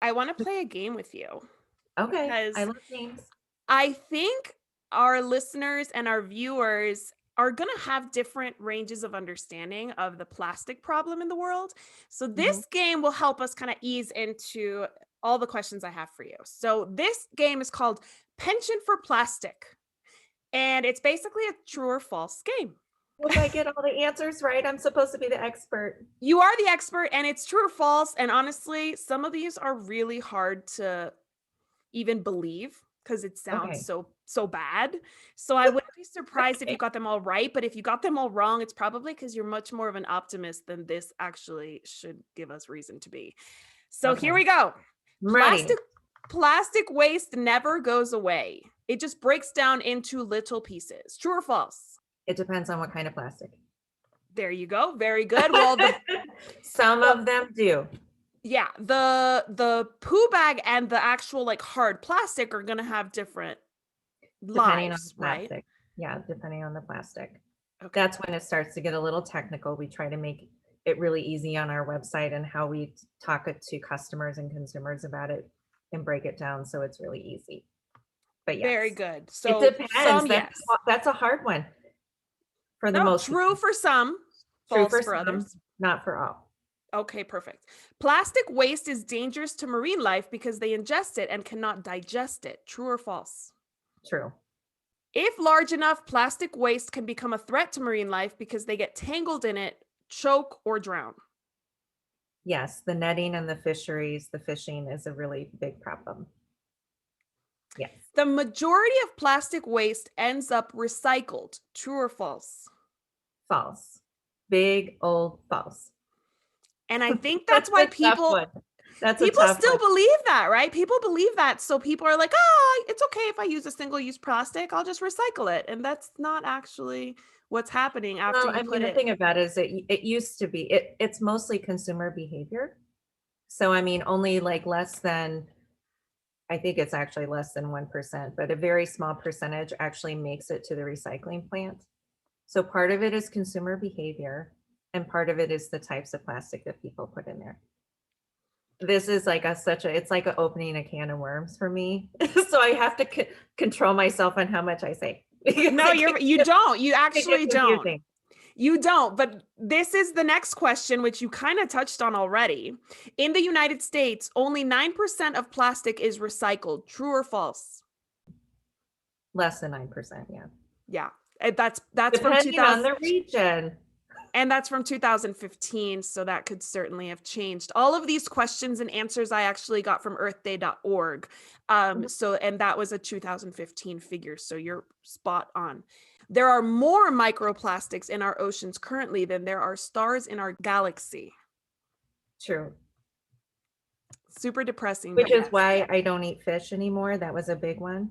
I want to play a game with you Okay, I because love games. I think our listeners and our viewers are going to have different ranges of understanding of the plastic problem in the world. So, Mhm. this game will help us kind of ease into all the questions I have for you. So, this game is called Penchant for Plastic, and it's basically a true or false game. If I get all the answers right, I'm supposed to be the expert. You are the expert, and it's true or false. And honestly, some of these are really hard to even believe because it sounds Okay. so bad. So I wouldn't be surprised if you Okay. got them all right, but if you got them all wrong, it's probably because you're much more of an optimist than this actually should give us reason to be. So here Okay. we go. I'm ready. Plastic waste never goes away. It just breaks down into little pieces. True or false? It depends on what kind of plastic. There you go. Very good. Well, Some well, of them do, yeah, the poo bag and the actual like hard plastic are going to have different depending on the lives, right? plastic. Yeah, depending on the plastic. Okay. That's when it starts to get a little technical. We try to make it really easy on our website and how we talk it to customers and consumers about it and break it down so it's really easy. But Very yes, good. it So depends. some That's yes. that's a hard one for the No, most true people. for some, True false for for some, others. not for all. Okay, perfect. Plastic waste is dangerous to marine life because they ingest it and cannot digest it. True or false? True. If large enough, plastic waste can become a threat to marine life because they get tangled in it, choke, or drown. Yes, the netting and the fisheries, the fishing is a really big problem. Yes. The majority of plastic waste ends up recycled. True or false? False. Big old false. And I think that's That's why a tough one. That's a people tough still one. believe that, right? People believe that. So people are like, oh, it's okay if I use a single use plastic, I'll just recycle it. And that's not actually what's happening after Well, you I mean, put the it. thing about it is it used to be it's mostly consumer behavior. So I mean, only like less than I think it's actually less than 1%, but a very small percentage actually makes it to the recycling plant. So part of it is consumer behavior, and part of it is the types of plastic that people put in there. This is like it's like opening a can of worms for me. So I have to control myself on how much I say because No, you don't. You it get actually don't. confusing. You don't. But this is the next question, which you kind of touched on already. In the United States, only 9% of plastic is recycled. True or false? Less than 9%, yeah. Yeah. That's from Depending on 2000. the region. And that's from 2015, so that could certainly have changed. All of these questions and answers I actually got from earthday.org. Mhm. And that was a 2015 figure, so you're spot on. There are more microplastics in our oceans currently than there are stars in our galaxy. True. Super depressing, Which but is yes. why I don't eat fish anymore. That was a big one.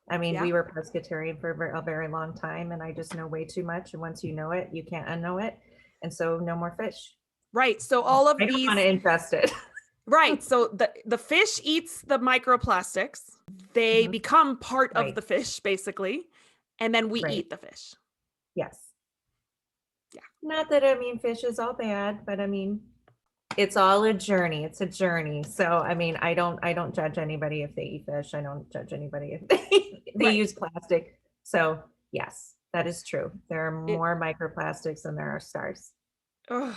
I mean, Yeah. we were pescatarian for a very long time, and I just know way too much. And once you know it, you can't unknow it. And so no more fish. Right. So all I of don't want to these ingest it. right. So the fish eats the microplastics. They Mhm. become part of Right, the fish basically, and then we right. eat the fish. Yes. Yeah. Not that I mean fish is all bad, but I mean it's all a journey. It's a journey. So I mean, I don't judge anybody if they eat fish. I don't judge anybody if they Right. use plastic. So yes, that is true. There are It more microplastics than there are stars. ugh.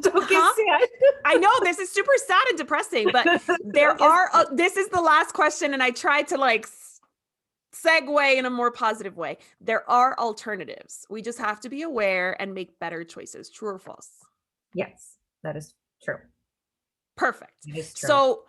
Don't get Huh? sad. I know this is super sad and depressing, but Don't there get are sad. this is the last question and I tried to like segue in a more positive way. There are alternatives. We just have to be aware and make better choices. True or false? Yes, that is true. Perfect. It is true. So